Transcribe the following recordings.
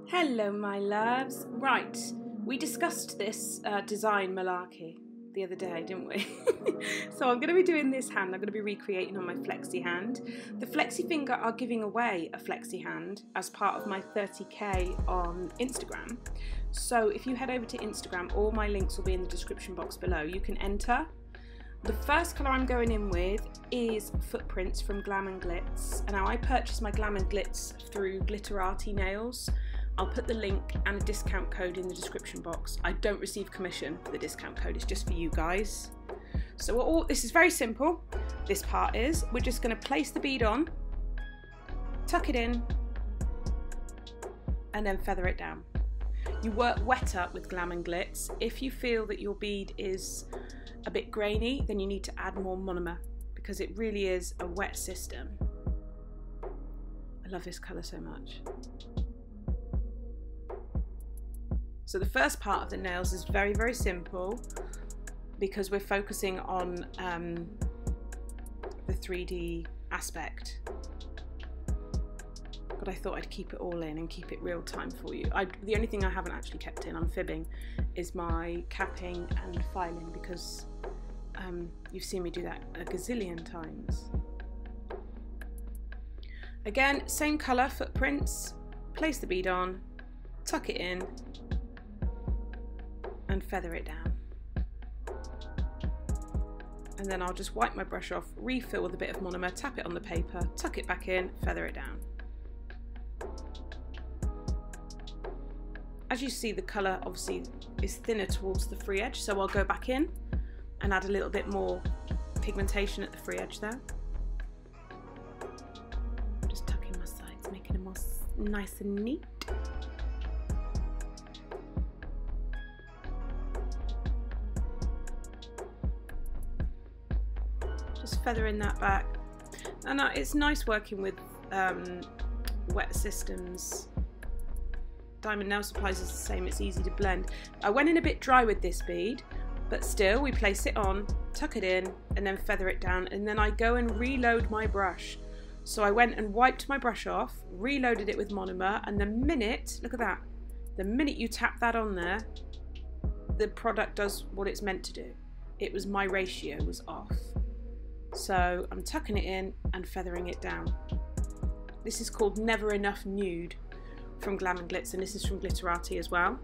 Hello my loves. Right, we discussed this design malarkey the other day, didn't we? So I'm going to be doing this hand. I'm going to be recreating on my flexi hand. The flexi finger are giving away a flexi hand as part of my 30k on Instagram. So if you head over to Instagram, all my links will be in the description box below. You can enter. The first colour I'm going in with is Footprints from Glam and Glitz. And now I purchased my Glam and Glitz through Glitterati Nails. I'll put the link and a discount code in the description box. I don't receive commission for the discount code, it's just for you guys. So this is very simple. This part is, we're just going to place the bead on, tuck it in, and then feather it down. You work wetter with Glam and Glitz. If you feel that your bead is a bit grainy, then you need to add more monomer because it really is a wet system. I love this colour so much. So the first part of the nails is very, very simple because we're focusing on the 3D aspect. But I thought I'd keep it all in and keep it real time for you. The only thing I haven't actually kept in, I'm fibbing, is my capping and filing because you've seen me do that a gazillion times. Again, same colour, Footprints, place the bead on, tuck it in, and feather it down. And then I'll just wipe my brush off, refill with a bit of monomer, tap it on the paper, tuck it back in, feather it down. As you see, the colour obviously is thinner towards the free edge, so I'll go back in and add a little bit more pigmentation at the free edge there. I'm just tucking my sides, making them more nice and neat. Just feathering that back, and it's nice working with wet systems. Diamond Nail Supplies is the same, it's easy to blend. I went in a bit dry with this bead, but still we place it on, tuck it in, and then feather it down, and then I go and reload my brush. So I went and wiped my brush off, reloaded it with monomer, and the minute, look at that, the minute you tap that on there, the product does what it's meant to do. It was, my ratio was off. So I'm tucking it in and feathering it down. This is called Never Enough Nude from Glam and Glitz, and this is from Glitterati as well.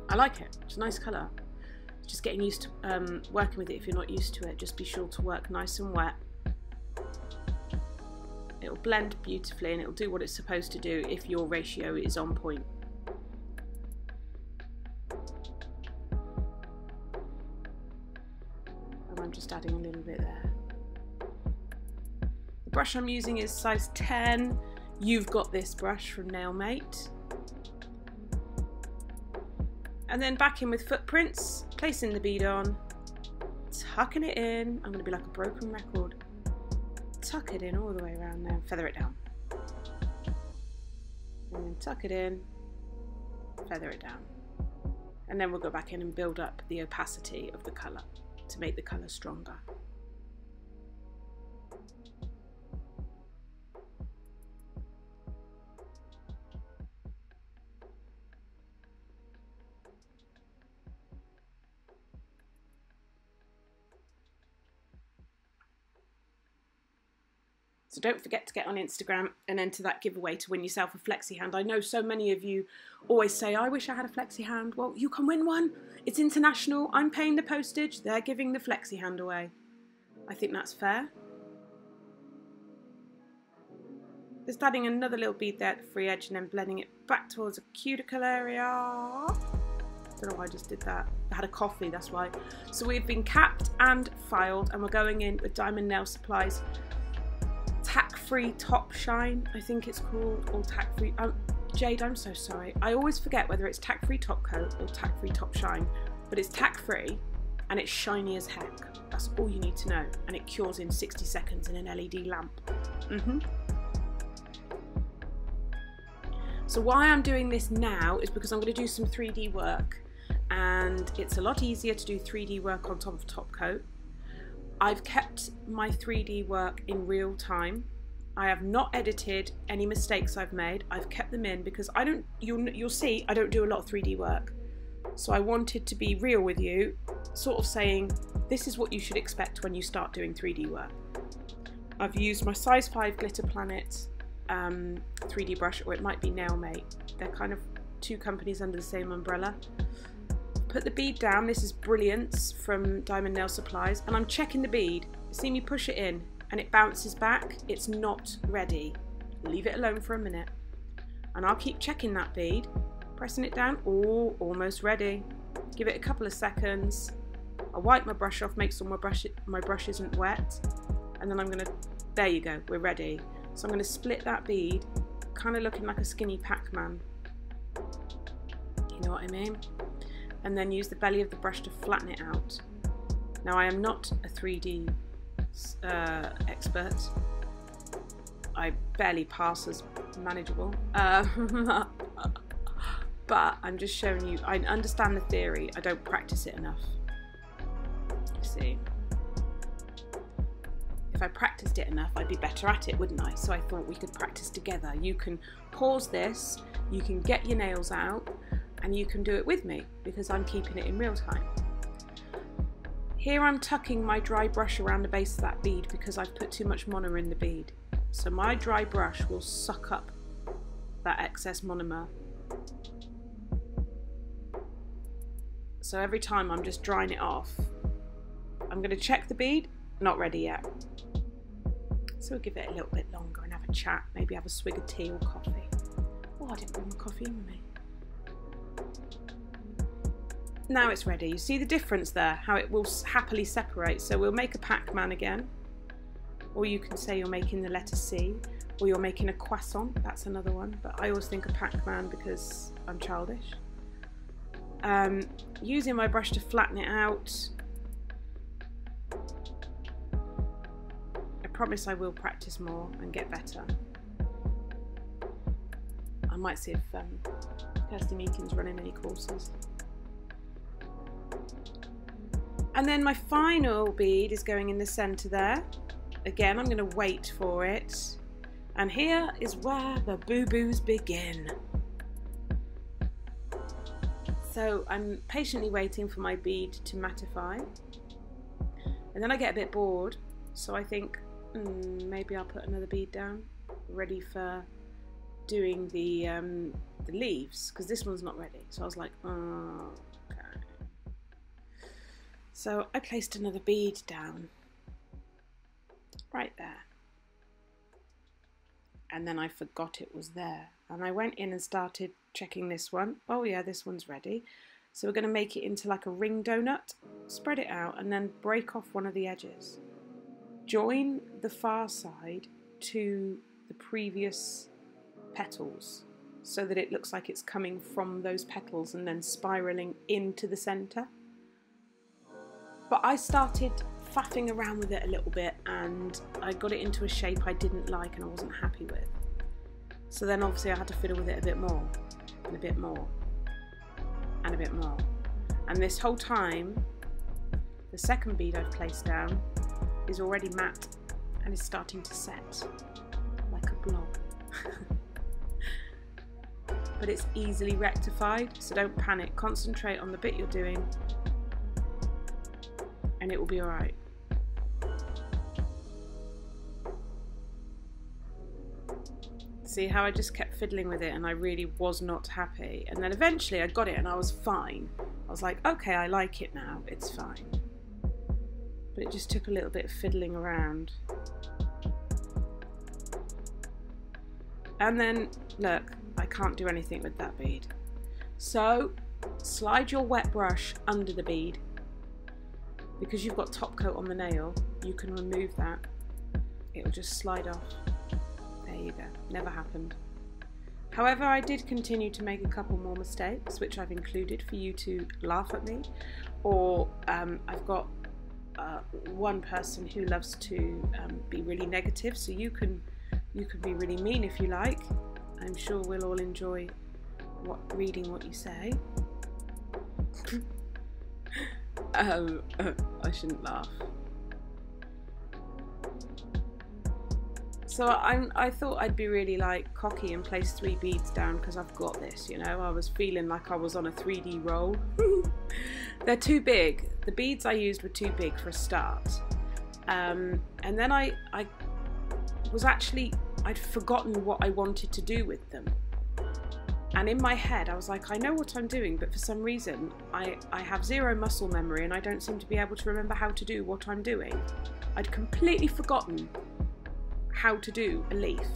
I like it, it's a nice colour. Just getting used to working with it. If you're not used to it, just be sure to work nice and wet. It'll blend beautifully and it'll do what it's supposed to do if your ratio is on point. I'm just adding a little bit there. The brush I'm using is size 10. You've got this brush from Nailmate. And then back in with Footprints, placing the bead on, tucking it in. I'm going to be like a broken record. Tuck it in all the way around there, feather it down. And then tuck it in, feather it down. And then we'll go back in and build up the opacity of the colour to make the colour stronger. So don't forget to get on Instagram and enter that giveaway to win yourself a flexi hand. I know so many of you always say, I wish I had a flexi hand. Well, you can win one. It's international. I'm paying the postage. They're giving the flexi hand away. I think that's fair. Just adding another little bead there at the free edge and then blending it back towards the cuticle area. Don't know why I just did that. I had a coffee, that's why. So we've been capped and filed, and we're going in with Diamond Nail Supplies tack-free top shine, I think it's called, or tack-free. Jade, I'm so sorry. I always forget whether it's tack-free top coat or tack-free top shine, but it's tack-free and it's shiny as heck. That's all you need to know, and it cures in 60 seconds in an LED lamp. So why I'm doing this now is because I'm going to do some 3D work, and it's a lot easier to do 3D work on top of top coat. I've kept my 3D work in real time. I have not edited any mistakes I've made. I've kept them in because I don't, you'll see I don't do a lot of 3D work. So I wanted to be real with you, sort of saying this is what you should expect when you start doing 3D work. I've used my size 5 Glitter Planet 3D brush, or it might be Nailmate. They're kind of two companies under the same umbrella. Put the bead down. This is Brilliance from Diamond Nail Supplies, and I'm checking the bead. See me push it in and it bounces back. It's not ready. Leave it alone for a minute and I'll keep checking that bead, pressing it down. Oh, almost ready. Give it a couple of seconds. I'll wipe my brush off, make sure my brush isn't wet, and then I'm gonna, there you go, we're ready. So I'm gonna split that bead, kind of looking like a skinny Pac-Man. You know what I mean? And then use the belly of the brush to flatten it out. Now I am not a 3D expert. I barely pass as manageable. But I'm just showing you, I understand the theory, I don't practice it enough. You see? If I practiced it enough, I'd be better at it, wouldn't I? So I thought we could practice together. You can pause this, you can get your nails out, and you can do it with me because I'm keeping it in real time. Here I'm tucking my dry brush around the base of that bead because I've put too much monomer in the bead. So my dry brush will suck up that excess monomer. So every time I'm just drying it off. I'm going to check the bead, not ready yet. So we'll give it a little bit longer and have a chat, maybe have a swig of tea or coffee. Oh, I didn't bring my coffee in with me. Now it's ready. You see the difference there, how it will happily separate. So we'll make a Pac-Man again, or you can say you're making the letter C, or you're making a croissant, that's another one, but I always think of Pac-Man because I'm childish. Using my brush to flatten it out. I promise I will practice more and get better. I might see if Kirsty Meakin's running any courses. And then my final bead is going in the centre there. Again, I'm going to wait for it. And here is where the boo-boos begin. So I'm patiently waiting for my bead to mattify. And then I get a bit bored. So I think, maybe I'll put another bead down, ready for doing the leaves, because this one's not ready. So I was like, oh, okay. So I placed another bead down, right there. And then I forgot it was there. And I went in and started checking this one. Oh yeah, this one's ready. So we're going to make it into like a ring donut, spread it out, and then break off one of the edges. Join the far side to the previous petals so that it looks like it's coming from those petals and then spiraling into the centre. But I started faffing around with it a little bit and I got it into a shape I didn't like and I wasn't happy with. So then obviously I had to fiddle with it a bit more and a bit more and a bit more. And this whole time, the second bead I've placed down is already matte and is starting to set like a blob. But it's easily rectified, so don't panic. Concentrate on the bit you're doing and it will be alright. See how I just kept fiddling with it and I really was not happy, and then eventually I got it and I was fine. I was like, okay, I like it now, it's fine. But it just took a little bit of fiddling around. And then, look, I can't do anything with that bead. So, slide your wet brush under the bead. Because you've got top coat on the nail, you can remove that. It'll just slide off. There you go, never happened. However, I did continue to make a couple more mistakes, which I've included for you to laugh at me. Or I've got one person who loves to be really negative, so you can be really mean if you like. I'm sure we'll all enjoy reading what you say. I shouldn't laugh. So I thought I'd be really like cocky and place 3 beads down because I've got this, you know. I was feeling like I was on a 3D roll. They're too big. The beads I used were too big for a start. And then I was actually, I'd forgotten what I wanted to do with them. And in my head I was like, I know what I'm doing, but for some reason I have zero muscle memory and I don't seem to be able to remember how to do what I'm doing. I'd completely forgotten how to do a leaf.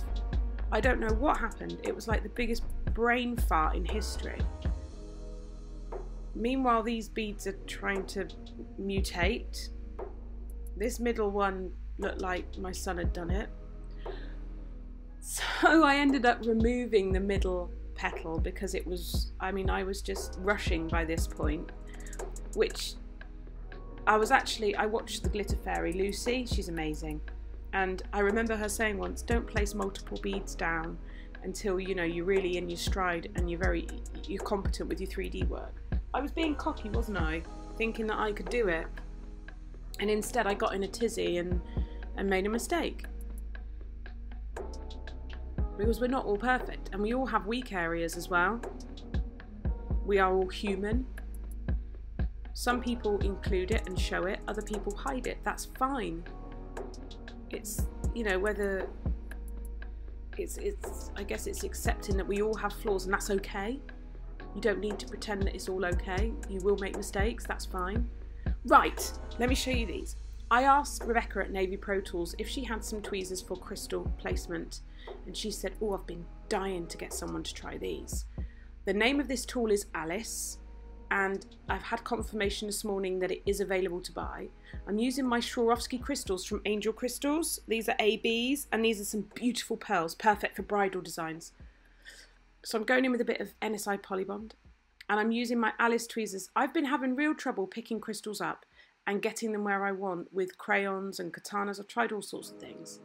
I don't know what happened. It was like the biggest brain fart in history. Meanwhile, these beads are trying to mutate. This middle one looked like my son had done it. So I ended up removing the middle petal because it was, I mean, I was just rushing by this point, which I watched the Glitter Fairy, Lucy, she's amazing. And I remember her saying once, don't place multiple beads down until, you know, you're really in your stride and you're competent with your 3D work. I was being cocky, wasn't I? Thinking that I could do it. And instead I got in a tizzy and made a mistake. Because we're not all perfect and we all have weak areas as well. We are all human. Some people include it and show it, other people hide it. That's fine. It's, you know, whether it's I guess it's accepting that we all have flaws and that's okay. You don't need to pretend that it's all okay. You will make mistakes, that's fine. Right, let me show you these. I asked Rebecca at Navy Pro Tools if she had some tweezers for crystal placement, and she said, oh, I've been dying to get someone to try these. The name of this tool is Alice, and I've had confirmation this morning that it is available to buy. I'm using my Swarovski crystals from Angel Crystals. These are ABs, and these are some beautiful pearls, perfect for bridal designs. So I'm going in with a bit of NSI Polybond, and I'm using my Alice tweezers. I've been having real trouble picking crystals up and getting them where I want with crayons and katanas. I've tried all sorts of things,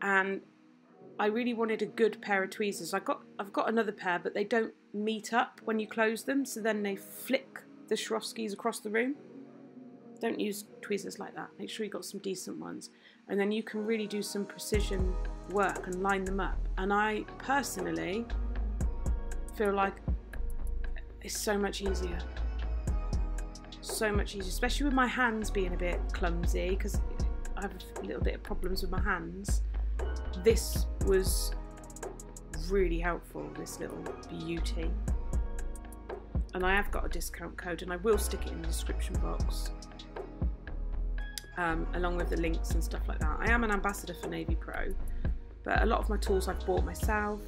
and I really wanted a good pair of tweezers. I've got another pair, but they don't meet up when you close them, so then they flick the Swarovskis across the room. Don't use tweezers like that. Make sure you've got some decent ones, and then you can really do some precision work and line them up. And I personally feel like it's so much easier. So much easier, especially with my hands being a bit clumsy because I have a little bit of problems with my hands. This was really helpful, this little beauty. And I have got a discount code and I will stick it in the description box along with the links and stuff like that. I am an ambassador for Navy Pro, but a lot of my tools I've bought myself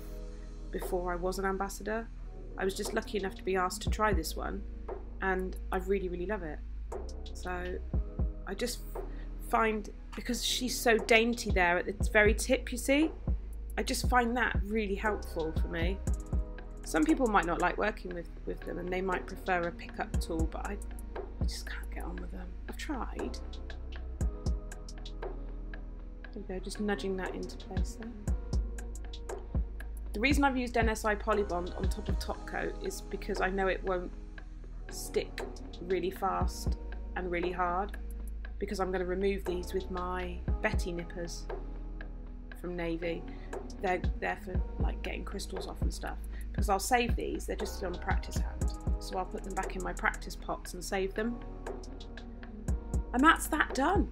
before I was an ambassador. I was just lucky enough to be asked to try this one and I really, really love it. So I just find, because she's so dainty there at the very tip, you see, I just find that really helpful for me. Some people might not like working with them and they might prefer a pickup tool, but I just can't get on with them. I've tried. There we go, just nudging that into place there. The reason I've used NSI Polybond on top of top coat is because I know it won't stick really fast and really hard, because I'm going to remove these with my Betty nippers from Navy. They're for like getting crystals off and stuff, because I'll save these, they're just on a practice hand, so I'll put them back in my practice pots and save them. And that's that done.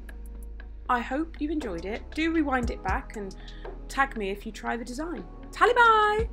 I hope you enjoyed it. Do rewind it back and tag me if you try the design. Tally bye!